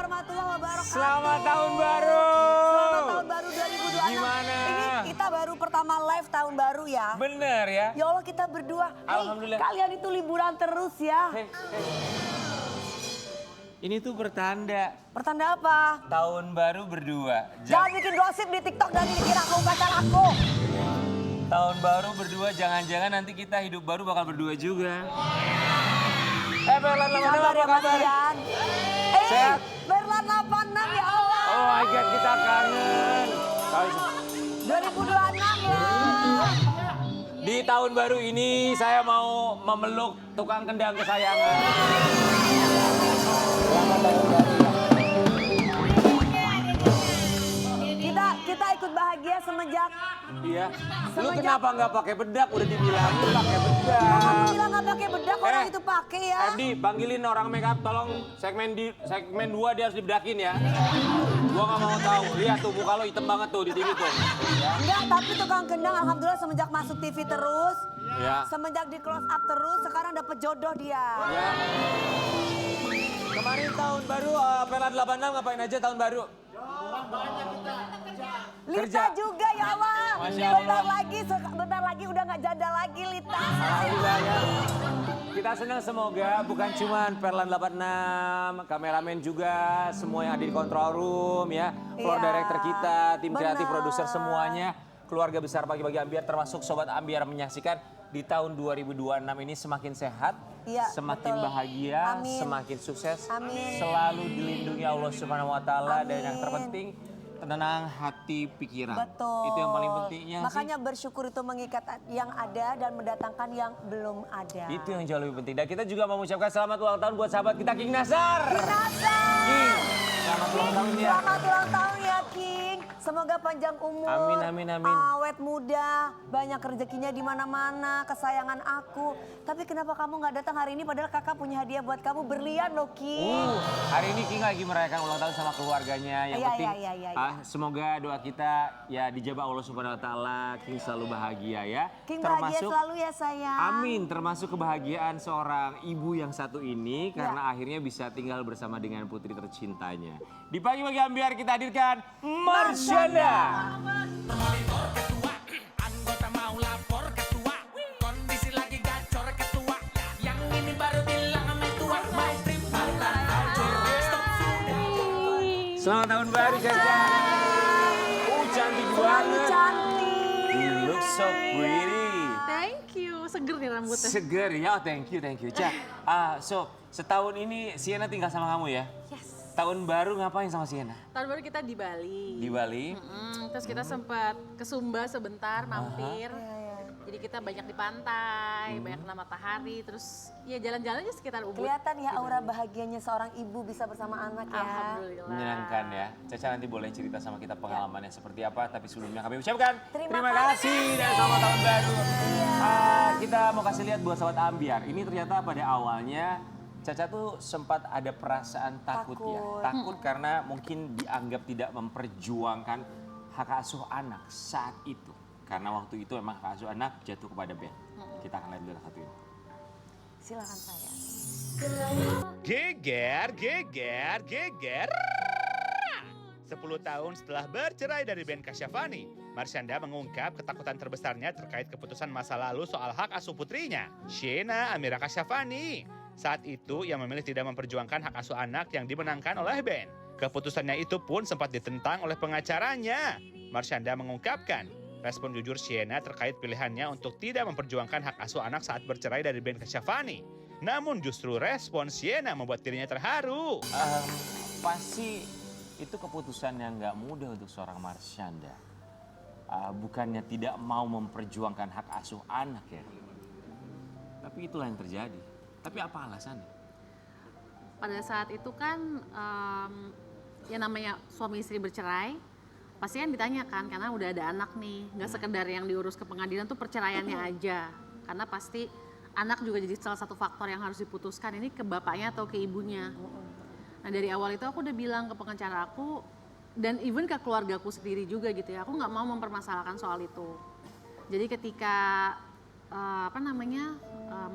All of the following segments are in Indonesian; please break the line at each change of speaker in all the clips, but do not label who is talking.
warahmatullahi wabarakatuh.
Selamat tahun baru.
Selamat tahun baru 2026.
Gimana?
Ini kita baru pertama live tahun baru ya.
Bener ya?
Ya Allah kita berdua.
Alhamdulillah.
Kalian itu liburan terus ya.
Hei. Ini tuh pertanda
Pertanda apa?
tahun baru berdua.
Jangan bikin gosip di TikTok dan dikira aku pacar aku.
Tahun baru berdua, jangan-jangan nanti kita hidup baru bakal berdua juga. Berlan 86
Sabar
apa
ya Mas
kabar?
Ian.
Sehat?
Berlan 86 ya Allah.
Oh my God, kita kangen.
2026 lah.
Di tahun baru ini saya mau memeluk tukang kendang kesayangan. Selamat tahun baru.
Kita ikut bahagia semenjak.
Iya. Lu
Semenjak-
kenapa nggak pakai bedak? Udah dibilangin pakai bedak.
Kamu bilang nggak pakai bedak, orang itu pakai ya.
Edi, panggilin orang makeup, tolong segmen 2 dia harus dibedakin ya. Gua nggak mau tahu. Lihat tuh muka lo hitam banget tuh di TV tuh. Ya.
Enggak, tapi tukang kendang alhamdulillah semenjak masuk TV terus.
Ya.
Semenjak di close up terus, sekarang dapet jodoh dia.
Ya. Kemarin tahun baru Perlan 86 ngapain aja tahun baru?
Lita
Kerja.
juga ya Allah.
Masya Allah.
Bentar lagi udah nggak janda lagi Lita.
Alhamdulillah ya. Kita senang semoga bukan cuma Perlan 86, kameramen juga, semua yang ada di control room ya, floor
Iya,
director kita, tim kreatif,
benar.
produser semuanya, keluarga besar Pagi-Pagi Ambiar termasuk Sobat Ambiar menyaksikan di tahun 2026 ini semakin sehat,
Iya,
semakin
betul.
bahagia,
Amin.
semakin sukses,
Amin.
selalu dilindungi Allah Subhanahu wa taala dan yang
Amin.
terpenting tenang hati pikiran.
Betul.
Itu yang paling pentingnya sih.
Makanya bersyukur itu mengikat yang ada dan mendatangkan yang belum ada.
Itu yang jauh lebih penting. Dan kita juga mau mengucapkan selamat ulang tahun buat sahabat kita King Nasar.
Nasar.
King, selamat ulang tahun ya.
Selamat ulang tahun ya King. Semoga panjang umur.
Amin, amin, amin.
Awet muda, banyak rezekinya di mana-mana, kesayangan aku. Tapi kenapa kamu nggak datang hari ini padahal kakak punya hadiah buat kamu, berlian loh King.
Hari ini King lagi merayakan ulang tahun sama keluarganya. Yang
Iya,
penting
iya, iya,
semoga doa kita ya dijabah Allah Subhanahu wa taala, King selalu bahagia ya.
King bahagia selalu ya sayang.
Amin, termasuk kebahagiaan seorang ibu yang satu ini
Ya.
karena akhirnya bisa tinggal bersama dengan putri tercintanya. Di Pagi-Pagi Ambiar kita hadirkan Marsyanda.
Monitor ketua, anggota mau lapor ketua. Kondisi lagi gacor ketua. Yang ini baru bilang sama tua. My trip bukan voucher. Stop sudah.
Selamat tahun baru Caca. Cantik
Selalu
banget.
cantik.
You look so pretty.
Thank you, seger nih rambutnya.
Seger ya, oh, thank you. Cak, so setahun ini Sienna tinggal sama kamu ya?
Yes.
Tahun baru ngapain sama Sienna?
Tahun baru kita di Bali.
Di Bali?
Terus kita sempat ke Sumba sebentar, mampir.
Iya, iya.
Jadi kita banyak di pantai, banyak kena matahari, terus ya jalan-jalan aja sekitar Ubud.
Kelihatan ya aura bahagianya seorang ibu bisa bersama anak ya.
Alhamdulillah.
Menyenangkan ya. Caca nanti boleh cerita sama kita pengalamannya seperti apa, tapi sebelumnya kami ucapkan
Terima
kasih dan selamat tahun baru. Kita mau kasih lihat buat sahabat Ambiar. Ini ternyata pada awalnya Caca tuh sempat ada perasaan takut ya.
Takut.
Takut karena mungkin dianggap tidak memperjuangkan hak asuh anak saat itu. Karena waktu itu emang hak asuh anak jatuh kepada Ben. Kita akan lihat dulu satu ini.
Silakan saya.
Geger, geger, geger. 10 tahun setelah bercerai dari Ben Kasyafani, Marsyanda mengungkap ketakutan terbesarnya terkait keputusan masa lalu soal hak asuh putrinya, Sienna Amira Kasyafani. Saat itu ia memilih tidak memperjuangkan hak asuh anak yang dimenangkan oleh Ben. Keputusannya itu pun sempat ditentang oleh pengacaranya. Marsyanda mengungkapkan, respon jujur Sienna terkait pilihannya untuk tidak memperjuangkan hak asuh anak saat bercerai dari Ben Kasyafani. Namun justru respon Sienna membuat dirinya terharu.
Pasti itu keputusan yang nggak mudah untuk seorang Marsyanda. Bukannya tidak mau memperjuangkan hak asuh anak ya. Tapi itulah yang terjadi. Tapi apa alasannya?
Pada saat itu kan yang namanya suami istri bercerai, pasti kan ditanyakan karena udah ada anak nih, nggak sekedar yang diurus ke pengadilan tuh perceraiannya aja. Karena pasti anak juga jadi salah satu faktor yang harus diputuskan ini ke bapaknya atau ke ibunya. Nah dari awal itu aku udah bilang ke pengacara aku dan even ke keluargaku sendiri juga gitu ya, aku nggak mau mempermasalahkan soal itu. Jadi ketika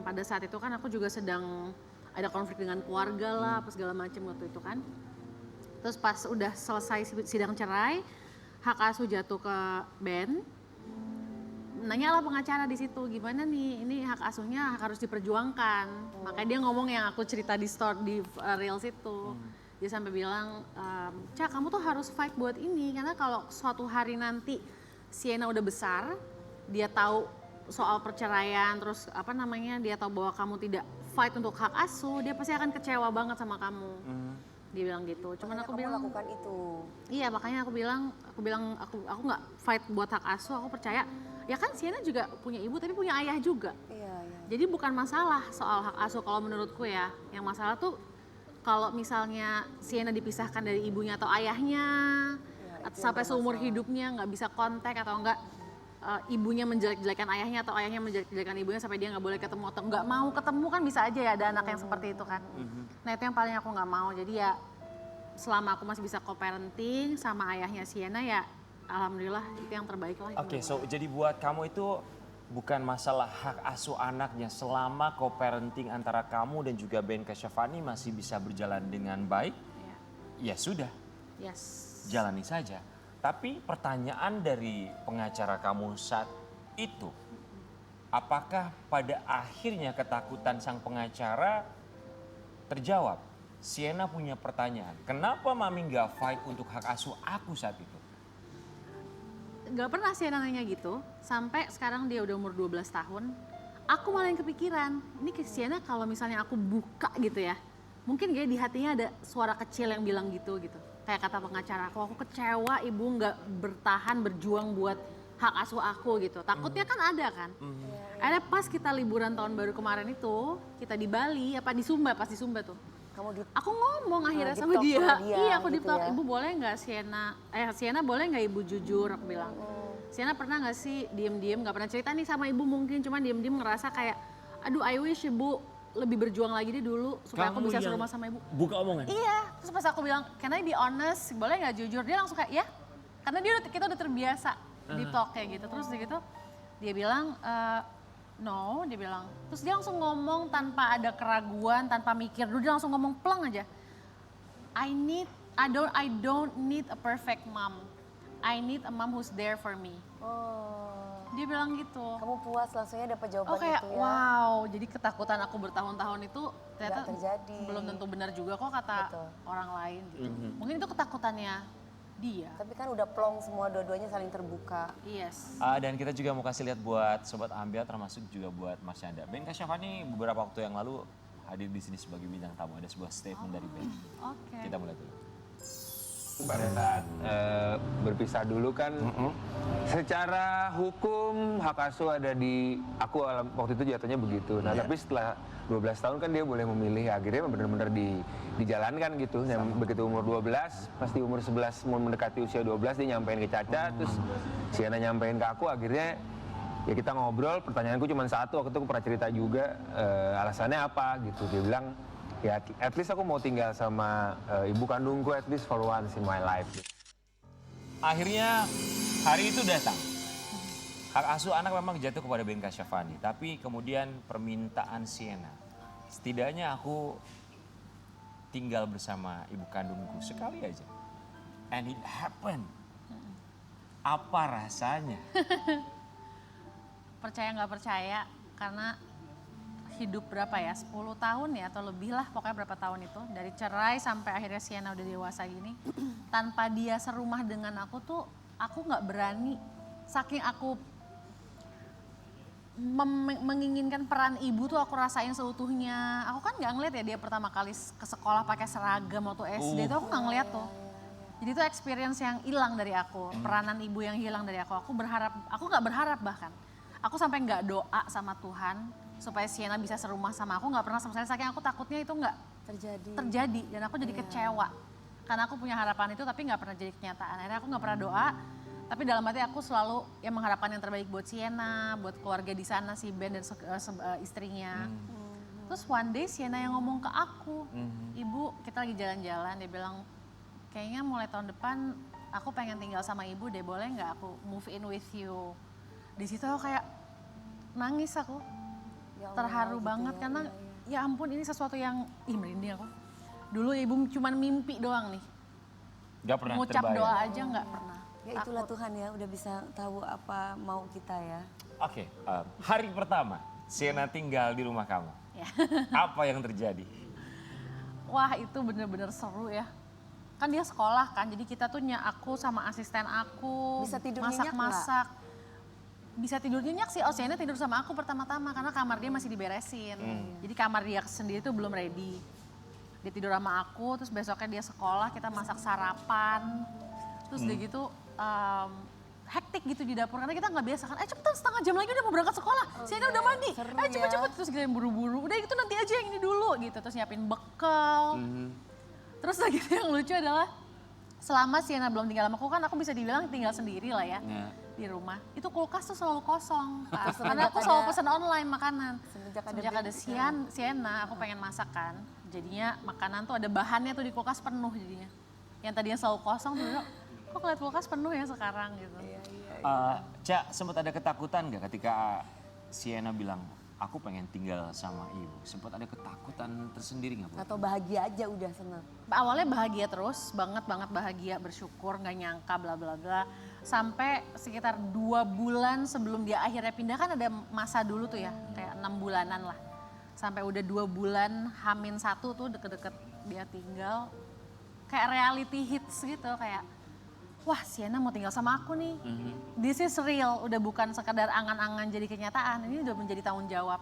pada saat itu kan aku juga sedang ada konflik dengan keluarga lah, apa segala macam waktu itu kan. Terus pas udah selesai sidang cerai, hak asuh jatuh ke Ben. Nanyalah pengacara di situ, gimana nih, ini hak asuhnya harus diperjuangkan. Makanya dia ngomong yang aku cerita di Reels itu. Dia sampai bilang, Ca kamu tuh harus fight buat ini, karena kalau suatu hari nanti Sienna udah besar, dia tahu soal perceraian, terus dia tahu bahwa kamu tidak fight untuk hak asuh, dia pasti akan kecewa banget sama kamu. Dia bilang gitu. Cuman aku bilang
lakukan itu.
Iya, makanya aku bilang aku nggak fight buat hak asuh, aku percaya ya kan Sienna juga punya ibu tapi punya ayah juga.
Iya.
Jadi bukan masalah soal hak asuh kalau menurutku ya. Yang masalah tuh kalau misalnya Sienna dipisahkan dari ibunya atau ayahnya, atau sampai seumur hidupnya nggak bisa kontak atau enggak ibunya menjelek-jelekan ayahnya atau ayahnya menjelek-jelekan ibunya sampai dia nggak boleh ketemu atau nggak mau ketemu, kan bisa aja ya ada anak yang seperti itu kan. Nah itu yang paling aku nggak mau. Jadi ya selama aku masih bisa co-parenting sama ayahnya Sienna ya alhamdulillah itu yang terbaik lah.
Oke, so jadi buat kamu itu bukan masalah hak asuh anaknya selama co-parenting antara kamu dan juga Ben Kasyafani masih bisa berjalan dengan baik, ya sudah,
Yes.
jalani saja. Tapi pertanyaan dari pengacara kamu saat itu, apakah pada akhirnya ketakutan sang pengacara terjawab? Sienna punya pertanyaan, kenapa mami nggak fight untuk hak asuh aku saat itu?
Gak pernah Sienna nanya gitu, sampai sekarang dia udah umur 12 tahun. Aku malah yang kepikiran, ini ke Sienna kalau misalnya aku buka gitu ya, mungkin kayak di hatinya ada suara kecil yang bilang gitu. Kayak kata pengacara aku kecewa ibu nggak bertahan berjuang buat hak asuh aku gitu. Takutnya kan ada kan. Akhirnya pas kita liburan tahun baru kemarin itu, kita di Bali, pas di Sumba tuh. Aku ngomong akhirnya sama dia. Iya, aku
gitu
deep talk,
ya.
ibu boleh nggak Sienna boleh nggak ibu jujur, aku bilang. Sienna pernah nggak sih diem-diem, nggak pernah cerita nih sama ibu mungkin, cuma diem-diem ngerasa kayak, aduh I wish ibu lebih berjuang lagi deh dulu supaya aku bisa serumah sama ibu.
Buka omongan?
Iya, terus pas aku bilang, can I be honest, boleh nggak jujur? Dia langsung kayak, ya, karena kita udah terbiasa deep talk kayak gitu. Terus gitu, dia bilang, no, dia bilang. Terus dia langsung ngomong tanpa ada keraguan, tanpa mikir dulu, dia langsung ngomong pleng aja. I don't need a perfect mom. I need a mom who's there for me. Dia bilang gitu.
Kamu puas langsungnya dapat jawaban
Kayak
itu ya.
wow, jadi ketakutan aku bertahun-tahun itu ternyata
Nggak terjadi.
belum tentu benar juga kok kata
Betul.
orang lain gitu. Mungkin itu ketakutannya dia.
Tapi kan udah plong semua, dua-duanya saling terbuka.
Yes.
Dan kita juga mau kasih lihat buat Sobat Ambiar termasuk juga buat Mas Yanda. Ben Kasyafani beberapa waktu yang lalu hadir di sini sebagai bintang tamu. Ada sebuah statement dari Ben.
Oke.
Kita mulai dulu.
Pada saat berpisah dulu kan, secara hukum hak asuh ada di aku waktu itu jatuhnya begitu. Nah tapi setelah 12 tahun kan dia boleh memilih, akhirnya benar-benar dijalankan gitu. Begitu umur 12, pasti umur 11 mau mendekati usia 12 dia nyampein ke Caca, terus Sienna nyampein ke aku, akhirnya ya kita ngobrol. Pertanyaanku cuma satu, waktu itu aku pernah cerita juga alasannya apa gitu. Dia bilang, ya at least aku mau tinggal sama ibu kandungku at least for once in my life.
Akhirnya hari itu datang. Hak asuh anak memang jatuh kepada Ben Kasyafani, tapi kemudian permintaan Sienna. Setidaknya aku tinggal bersama ibu kandungku sekali aja. And it happened. Apa rasanya?
Percaya nggak percaya, karena hidup berapa ya, 10 tahun ya atau lebih lah, pokoknya berapa tahun itu. Dari cerai sampai akhirnya Sienna udah dewasa gini. Tanpa dia serumah dengan aku tuh, aku nggak berani. Saking aku menginginkan peran ibu tuh aku rasain seutuhnya. Aku kan nggak ngeliat ya dia pertama kali ke sekolah pakai seragam waktu SD itu aku nggak ngeliat tuh. Jadi itu experience yang hilang dari aku, peranan ibu yang hilang dari aku. Aku nggak berharap bahkan. Aku sampai nggak doa sama Tuhan supaya Sienna bisa serumah sama aku, nggak pernah sama sekali. Saking aku takutnya itu nggak terjadi dan aku jadi kecewa. Karena aku punya harapan itu tapi nggak pernah jadi kenyataan. Akhirnya aku nggak pernah doa. Tapi dalam hati aku selalu yang mengharapkan yang terbaik buat Sienna, buat keluarga di sana, si Ben dan istrinya. Terus one day Sienna yang ngomong ke aku, ibu kita lagi jalan-jalan, dia bilang kayaknya mulai tahun depan aku pengen tinggal sama ibu deh, boleh nggak aku move in with you. Di situ aku kayak nangis aku,
Ya Allah,
terharu
gitu
banget
ya,
karena
iya.
ya ampun ini sesuatu yang merinding aku. Dulu ibu cuman mimpi doang nih.
Gak pernah
Ngucap
terbayang.
doa aja nggak pernah.
Ya itulah
Takut.
Tuhan ya, udah bisa tahu apa mau kita ya.
Oke, hari pertama Sienna tinggal di rumah kamu.
Ya.
Apa yang terjadi?
Wah itu bener-bener seru ya. Kan dia sekolah kan, jadi kita tuh aku sama asisten aku
Bisa tidur nyenyak
masak-masak. Bisa tidur nyenyak sih, Sienna tidur sama aku pertama-tama karena kamar dia masih diberesin. Jadi kamar dia sendiri tuh belum ready. Dia tidur sama aku, terus besoknya dia sekolah, kita masak sarapan. Terus udah gitu hektik gitu di dapur karena kita nggak biasa kan. Cepetan setengah jam lagi udah mau berangkat sekolah. Sienna udah mandi.
Seru
Cepet-cepet terus kita buru-buru. Udah itu nanti aja yang ini dulu gitu. Terus nyiapin bekal. Terus lagi yang lucu adalah selama Sienna belum tinggal sama aku kan aku bisa dibilang tinggal sendiri lah ya di rumah. Itu kulkas tuh selalu kosong. Pak. Karena aku selalu pesan online makanan. Semenjak ada Sienna aku pengen masak kan. Jadinya makanan tuh ada bahannya tuh di kulkas penuh jadinya. Yang tadinya selalu kosong tuh kok ngeliat kulkas penuh ya sekarang gitu.
Ca, sempat ada ketakutan gak ketika Sienna bilang, aku pengen tinggal sama ibu? Sempat ada ketakutan tersendiri gak?
Atau bahagia aja udah senang.
Awalnya bahagia terus, banget bahagia, bersyukur, nggak nyangka, bla bla bla. Sampai sekitar 2 bulan sebelum dia akhirnya pindah kan ada masa dulu tuh ya, kayak 6 bulanan lah. Sampai udah 2 bulan, H-1 tuh deket-deket dia tinggal. Kayak reality hits gitu, kayak wah Sienna mau tinggal sama aku nih. This is real, udah bukan sekadar angan-angan jadi kenyataan, ini udah menjadi tanggung jawab.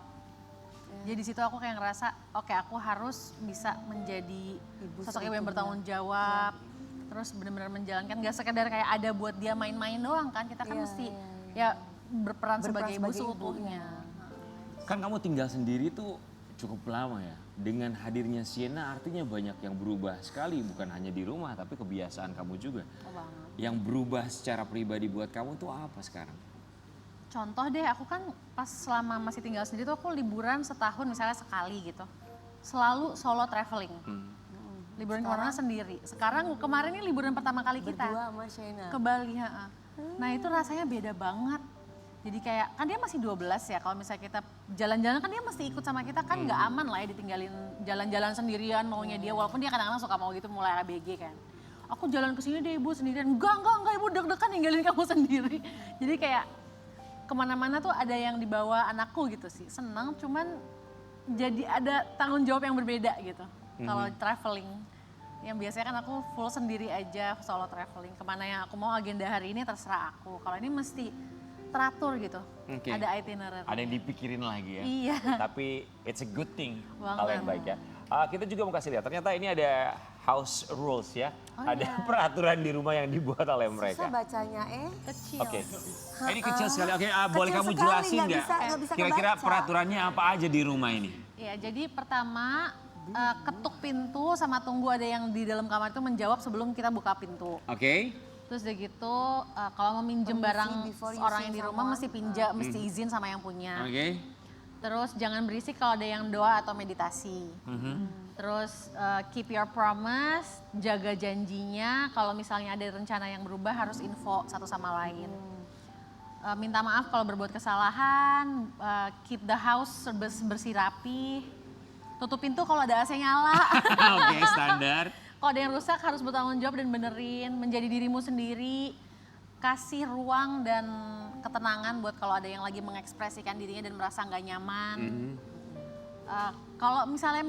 Jadi di situ aku kayak ngerasa, oke aku harus bisa menjadi sosok ibu yang bertanggung jawab. Terus benar-benar menjalankan, gak sekedar kayak ada buat dia main-main doang kan. Kita kan mesti ya berperan sebagai ibu seutuhnya.
Kan kamu tinggal sendiri tuh cukup lama ya. Dengan hadirnya Sienna artinya banyak yang berubah sekali. Bukan hanya di rumah tapi kebiasaan kamu juga.
Oh banget.
Yang berubah secara pribadi buat kamu tuh apa sekarang?
Contoh deh, aku kan pas selama masih tinggal sendiri tuh aku liburan setahun misalnya sekali gitu. Selalu solo traveling. Liburan kemana sendiri. Sekarang kemarin ini liburan pertama kali kita.
Berdua sama Sienna.
Ke Bali. Nah itu rasanya beda banget. Jadi kayak, kan dia masih 12 ya, kalau misalnya kita jalan-jalan kan dia mesti ikut sama kita, kan nggak aman lah ya ditinggalin jalan-jalan sendirian maunya dia. Walaupun dia kadang-kadang suka mau gitu mulai ABG kan. Aku jalan ke sini deh ibu sendirian, enggak ibu deg-degan ninggalin kamu sendiri. Jadi kayak kemana-mana tuh ada yang dibawa anakku gitu sih, senang cuman jadi ada tanggung jawab yang berbeda gitu. Kalau traveling, yang biasanya kan aku full sendiri aja solo traveling, kemana yang aku mau agenda hari ini terserah aku. Kalau ini mesti teratur gitu, ada itinerary.
Ada yang dipikirin lagi ya.
Iya.
Tapi it's a good thing,
Banget.
hal yang baik ya. Kita juga mau kasih lihat, ternyata ini ada house rules ya. Ada peraturan di rumah yang dibuat oleh mereka.
Susah bacanya
Kecil.
Oke, ini kecil sekali. Oke, boleh
Kecil
kamu
sekali,
jelasin
nggak
nggak?
bisa
Kira-kira
kebaca.
peraturannya apa aja di rumah ini?
Ya, jadi pertama ketuk pintu sama tunggu ada yang di dalam kamar itu menjawab sebelum kita buka pintu.
Oke.
Terus udah gitu kalau mau minjem
Permisi
barang
before
orang
using
yang di rumah
someone.
mesti pinjam, mesti izin sama yang punya.
Oke.
Terus jangan berisik kalau ada yang doa atau meditasi. Terus keep your promise, jaga janjinya. Kalau misalnya ada rencana yang berubah harus info satu sama lain. Minta maaf kalau berbuat kesalahan, keep the house bersih rapi. Tutup pintu kalau ada AC nyala.
Oke, standar.
Kalau ada yang rusak harus bertanggung jawab dan benerin, menjadi dirimu sendiri, kasih ruang dan ketenangan buat kalau ada yang lagi mengekspresikan dirinya dan merasa nggak nyaman. Kalau misalnya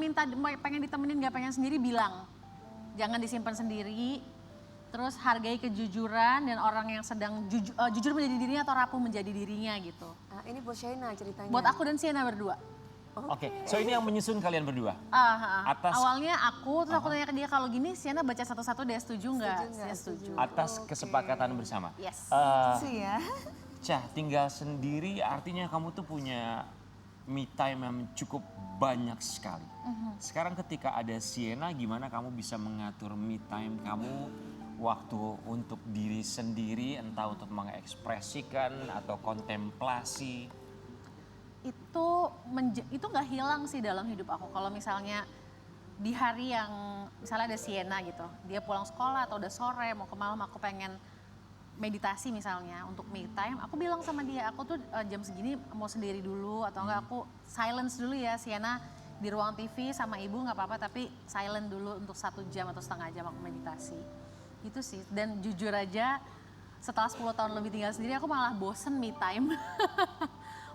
pengen ditemenin nggak pengen sendiri bilang, jangan disimpan sendiri. Terus hargai kejujuran dan orang yang sedang jujur menjadi dirinya atau rapuh menjadi dirinya gitu.
Ini buat Sienna ceritanya.
Buat aku dan Sienna berdua.
Oke, so ini yang menyusun kalian berdua? Atas-
Awalnya aku, terus aku tanya ke dia kalau gini Sienna baca satu-satu dia setuju nggak? Dia setuju.
Atas kesepakatan bersama?
Yes.
Sih ya.
Cah, tinggal sendiri artinya kamu tuh punya me time yang cukup banyak sekali. Sekarang ketika ada Sienna, gimana kamu bisa mengatur me time kamu, waktu untuk diri sendiri, entah untuk mengekspresikan atau kontemplasi?
Itu nggak hilang sih dalam hidup aku. Kalau misalnya di hari yang misalnya ada Sienna gitu, dia pulang sekolah atau udah sore mau ke malam aku pengen meditasi misalnya untuk me time, aku bilang sama dia aku tuh jam segini mau sendiri dulu atau enggak aku silence dulu ya Sienna di ruang TV sama ibu nggak apa-apa tapi silent dulu untuk 1 jam atau setengah jam aku meditasi. Itu sih, dan jujur aja setelah 10 tahun lebih tinggal sendiri aku malah bosen me time.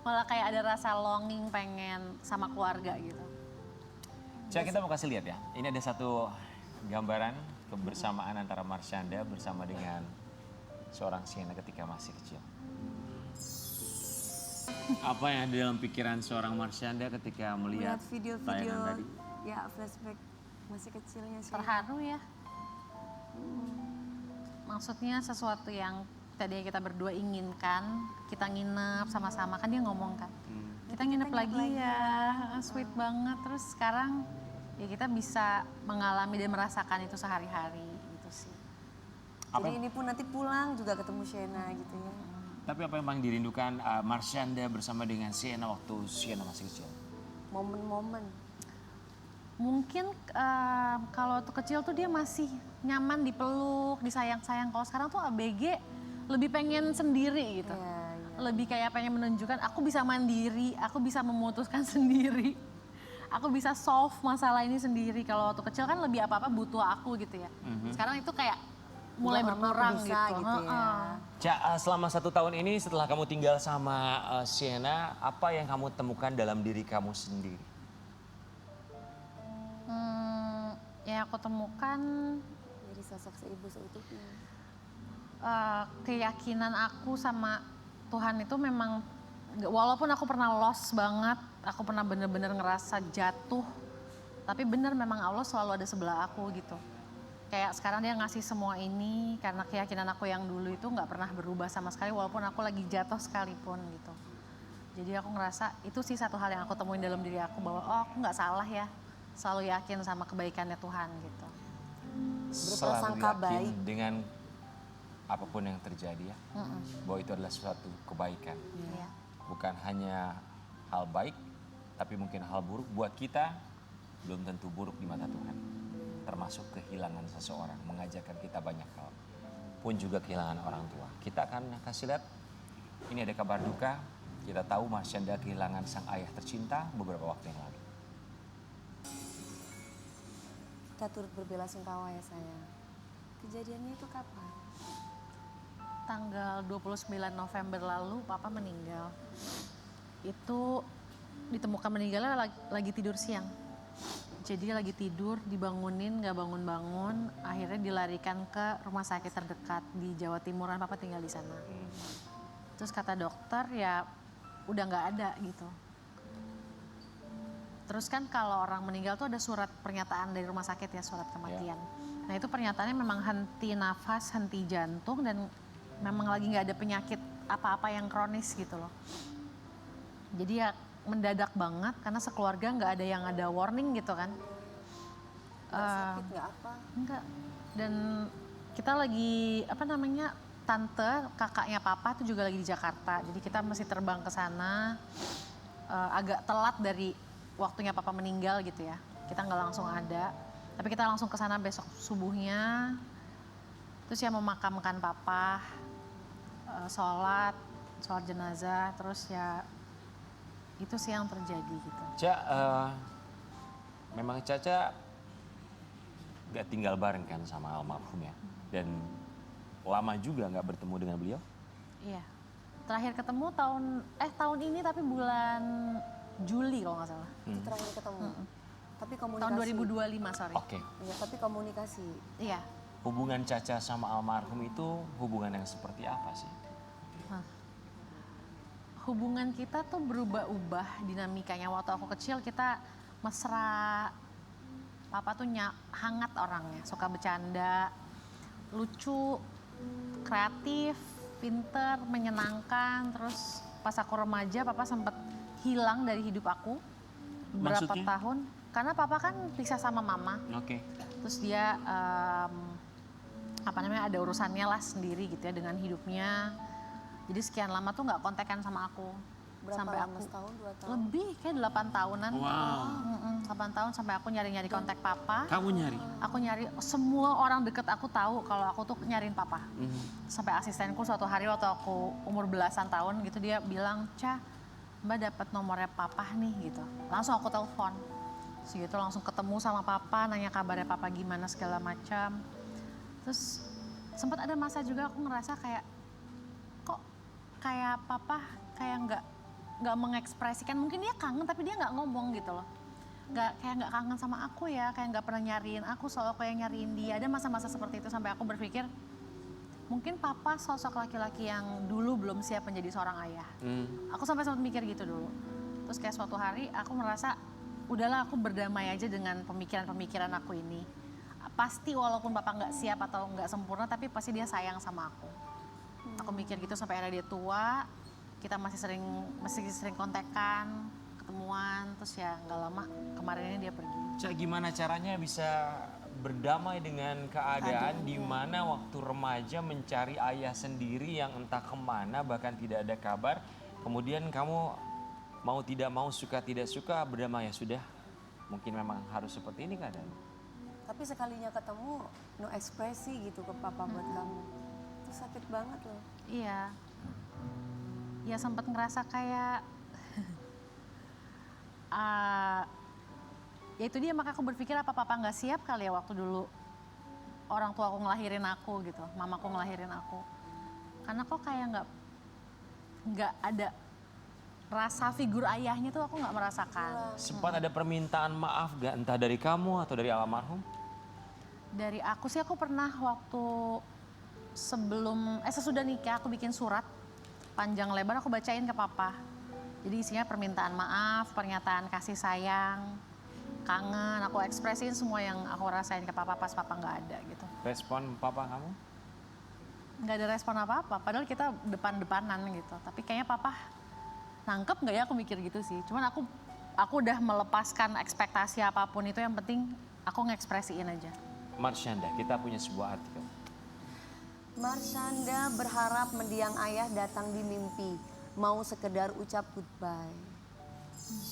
Malah kayak ada rasa longing pengen sama keluarga gitu.
Cak, kita mau kasih lihat ya. Ini ada satu gambaran kebersamaan antara Marsyanda bersama dengan seorang Sienna ketika masih kecil. Apa yang ada dalam pikiran seorang Marsyanda ketika melihat
Lihat video-video,
tayangan tadi?
ya flashback masih kecilnya sih.
Terharu ya. Maksudnya sesuatu yang tadinya kita berdua inginkan, kita nginep sama-sama, kan dia ngomong kan. Kita nginep lagi ya, sweet banget. Terus sekarang ya kita bisa mengalami dan merasakan itu sehari-hari gitu sih.
Jadi ini pun nanti pulang juga ketemu Shena gitu ya.
Tapi apa yang paling dirindukan Marsyanda bersama dengan Sienna waktu Sienna masih kecil?
Momen-momen.
Mungkin kalau waktu kecil tuh dia masih nyaman dipeluk, disayang-sayang. Kalau sekarang tuh ABG lebih pengen sendiri gitu.
Iya, iya.
Lebih kayak pengen menunjukkan aku bisa mandiri, aku bisa memutuskan sendiri. Aku bisa solve masalah ini sendiri. Kalau waktu kecil kan lebih apa-apa butuh aku gitu ya. Sekarang itu kayak mulai
Udah, Mama, aku
berkurang
bisa
gitu.
gitu ya.
Cak, selama 1 tahun ini setelah kamu tinggal sama Sienna, apa yang kamu temukan dalam diri kamu sendiri?
Ya aku temukan
Jadi sosok seibu seutuhnya.
keyakinan aku sama Tuhan itu memang, walaupun aku pernah lost banget, aku pernah bener-bener ngerasa jatuh, tapi bener memang Allah selalu ada sebelah aku gitu. Kayak sekarang dia ngasih semua ini karena keyakinan aku yang dulu itu nggak pernah berubah sama sekali walaupun aku lagi jatuh sekalipun gitu. Jadi aku ngerasa itu sih satu hal yang aku temuin dalam diri aku bahwa oh aku nggak salah ya, selalu yakin sama kebaikannya Tuhan gitu.
Berprasangka baik.
Dengan apapun yang terjadi ya, bahwa itu adalah suatu kebaikan.
Iya.
Bukan hanya hal baik, tapi mungkin hal buruk buat kita belum tentu buruk di mata Tuhan. Termasuk kehilangan seseorang, mengajarkan kita banyak hal. Pun juga kehilangan orang tua. Kita akan kasih lihat, ini ada kabar duka. Kita tahu Marsyanda kehilangan sang ayah tercinta beberapa waktu yang lalu.
Kita turut berbelasungkawa ya sayang. Kejadiannya itu kapan?
Tanggal 29 November lalu papa meninggal. Itu ditemukan meninggalnya lagi tidur siang. Jadi lagi tidur, dibangunin, nggak bangun-bangun, akhirnya dilarikan ke rumah sakit terdekat di Jawa Timuran, papa tinggal di sana. Terus kata dokter ya udah nggak ada gitu. Terus kan kalau orang meninggal tuh ada surat pernyataan dari rumah sakit ya, surat kematian. Nah itu pernyataannya memang henti nafas, henti jantung, dan memang lagi nggak ada penyakit apa-apa yang kronis gitu loh. Jadi ya mendadak banget karena sekeluarga nggak ada yang ada warning gitu kan.
Sakit nggak apa?
Enggak. Dan kita lagi tante kakaknya papa tuh juga lagi di Jakarta. Jadi kita mesti terbang ke sana agak telat dari waktunya papa meninggal gitu ya. Kita nggak langsung ada. Tapi kita langsung ke sana besok subuhnya. Terus ya memakamkan papa, sholat jenazah, terus ya itu sih yang terjadi gitu.
Memang Caca gak tinggal bareng kan sama almarhum ya. Dan lama juga gak bertemu dengan beliau.
Iya. Terakhir ketemu tahun ini tapi bulan Juli kalau nggak salah.
Itu terakhir ketemu. Tapi komunikasi.
Tahun 2025 sorry.
Oke.
Iya, tapi komunikasi.
Iya.
Hubungan Caca sama almarhum itu hubungan yang seperti apa sih?
Hubungan kita tuh berubah-ubah dinamikanya. Waktu aku kecil kita mesra. Papa tuh hangat orangnya, suka bercanda, lucu, kreatif, pinter, menyenangkan. Terus pas aku remaja papa sempat hilang dari hidup aku berapa
Maksudnya?
tahun. Karena papa kan pisah sama mama.
Oke.
Terus dia ada urusannya lah sendiri gitu ya dengan hidupnya. Jadi sekian lama tuh nggak kontekan sama aku.
Berapa
sampai
lama?
aku
Setahun, 2 tahun?
lebih kayak 8 tahunan.
Wow.
8 tahun sampai aku nyari-nyari kontak papa.
Kamu nyari?
Aku nyari, semua orang deket aku tahu kalau aku tuh nyariin papa. Sampai asistenku suatu hari waktu aku umur belasan tahun gitu dia bilang, "Ca, Mbak dapat nomornya papa nih," gitu. Langsung aku telepon. Terus gitu langsung ketemu sama papa, nanya kabarnya papa gimana segala macam. Terus sempat ada masa juga aku ngerasa kayak kok kayak papa kayak nggak mengekspresikan, mungkin dia kangen tapi dia nggak ngomong gitu loh, nggak kangen sama aku ya, kayak nggak pernah nyariin aku, selalu aku yang nyariin dia. Ada masa-masa seperti itu sampai aku berpikir mungkin papa sosok laki-laki yang dulu belum siap menjadi seorang ayah. Aku sampai sempat mikir gitu dulu. Terus kayak suatu hari aku merasa udahlah aku berdamai aja dengan pemikiran-pemikiran aku ini. Pasti walaupun papa nggak siap atau nggak sempurna tapi pasti dia sayang sama aku. Aku mikir gitu sampai akhirnya dia tua, kita masih sering kontekan, ketemuan, terus ya nggak lama kemarin ini dia pergi.
Cak, gimana caranya bisa berdamai dengan keadaan di mana waktu remaja mencari ayah sendiri yang entah kemana bahkan tidak ada kabar, kemudian kamu mau tidak mau, suka tidak suka berdamai, ya sudah, mungkin memang harus seperti ini keadaan.
Tapi sekalinya ketemu no ekspresi gitu ke papa buat kamu. Itu sakit banget loh.
Iya. Ya sempat ngerasa kayak ya itu dia, maka aku berpikir apa papa nggak siap kali ya waktu dulu orang tua aku ngelahirin aku gitu, mamaku ngelahirin aku. Karena kok kayak nggak ada rasa figur ayahnya tuh aku nggak merasakan.
Sempat ada permintaan maaf gak, entah dari kamu atau dari almarhum?
Dari aku sih aku pernah waktu sesudah nikah aku bikin surat panjang lebar aku bacain ke papa. Jadi isinya permintaan maaf, pernyataan kasih sayang, kangen, aku ekspresiin semua yang aku rasain ke papa pas papa nggak ada gitu.
Respon papa kamu?
Nggak ada respon apa-apa, padahal kita depan-depanan gitu. Tapi kayaknya papa nangkep nggak ya, aku mikir gitu sih. Cuman aku udah melepaskan ekspektasi apapun itu, yang penting aku ngekspresiin aja.
Marsyanda, kita punya sebuah artikel.
Marsyanda berharap mendiang ayah datang di mimpi, mau sekedar ucap goodbye.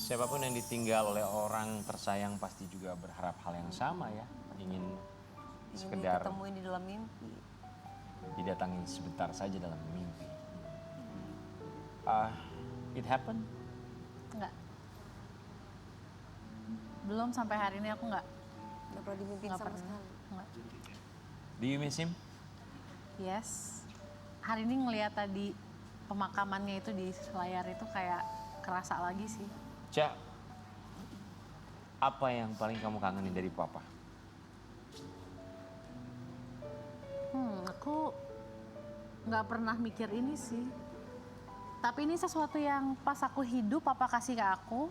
Siapapun yang ditinggal oleh orang tersayang pasti juga berharap hal yang sama ya. Ingin sekedar
Ketemuin di dalam mimpi.
didatangi sebentar saja dalam mimpi. It happened?
Enggak. Belum sampai hari ini aku nggak
Gak pernah dimimpiin sama
pernah.
sekali.
Nggak.
Do you miss him?
Yes. Hari ini ngelihat tadi pemakamannya itu di layar itu kayak kerasa lagi sih.
Cak, apa yang paling kamu kangenin dari papa?
Aku nggak pernah mikir ini sih. Tapi ini sesuatu yang pas aku hidup papa kasih ke aku,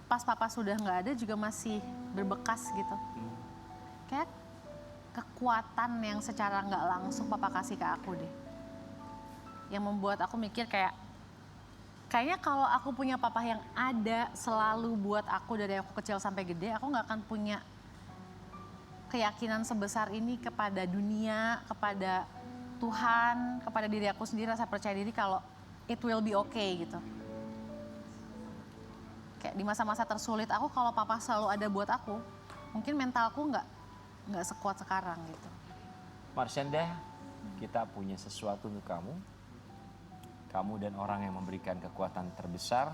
pas papa sudah nggak ada juga masih berbekas gitu. Kayak kekuatan yang secara nggak langsung papa kasih ke aku deh. Yang membuat aku mikir kayaknya kalau aku punya papa yang ada selalu buat aku dari aku kecil sampai gede, aku nggak akan punya keyakinan sebesar ini kepada dunia, kepada Tuhan, kepada diri aku sendiri, rasa percaya diri kalau it will be okay gitu. Kayak di masa-masa tersulit aku, kalau papa selalu ada buat aku, mungkin mentalku nggak sekuat sekarang gitu.
Marsyanda, kita punya sesuatu untuk kamu. Kamu dan orang yang memberikan kekuatan terbesar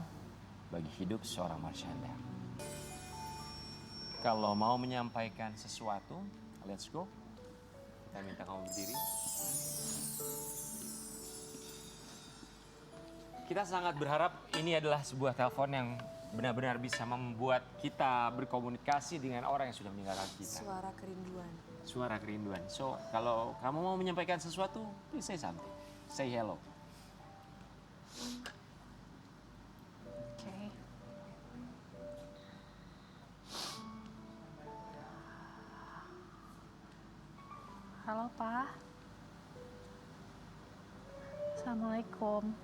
bagi hidup seorang Marsyanda. Kalau mau menyampaikan sesuatu, let's go. Kita minta kamu berdiri. Kita sangat berharap ini adalah sebuah telepon yang benar-benar bisa membuat kita berkomunikasi dengan orang yang sudah meninggalkan kita.
Suara kerinduan.
Suara kerinduan. So, kalau kamu mau menyampaikan sesuatu, please say something. Say hello.
Oke. Halo Pak. Assalamualaikum.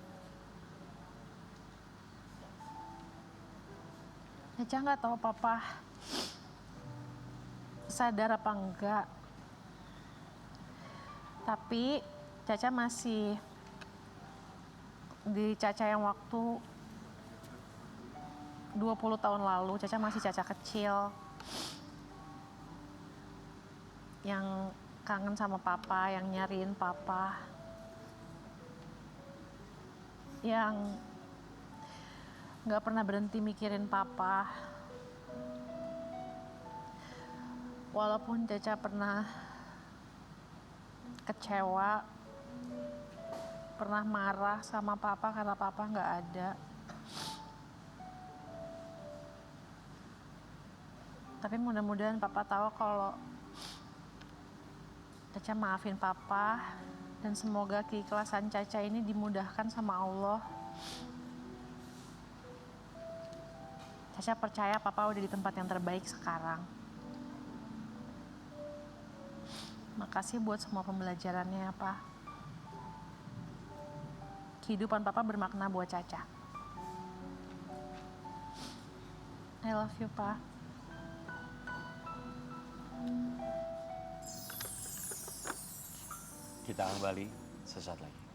Caca nggak tahu papa sadar apa enggak. Tapi Caca masih di Caca yang waktu 20 tahun lalu. Caca masih Caca kecil yang kangen sama papa, yang nyariin papa, yang nggak pernah berhenti mikirin papa. Walaupun Caca pernah kecewa, pernah marah sama papa karena papa nggak ada. Tapi mudah-mudahan papa tahu kalau Caca maafin papa dan semoga keikhlasan Caca ini dimudahkan sama Allah. Caca percaya papa udah di tempat yang terbaik sekarang. Makasih buat semua pembelajarannya ya, Pak. Kehidupan papa bermakna buat Caca. I love you, Pak.
Kita kembali sesaat lagi.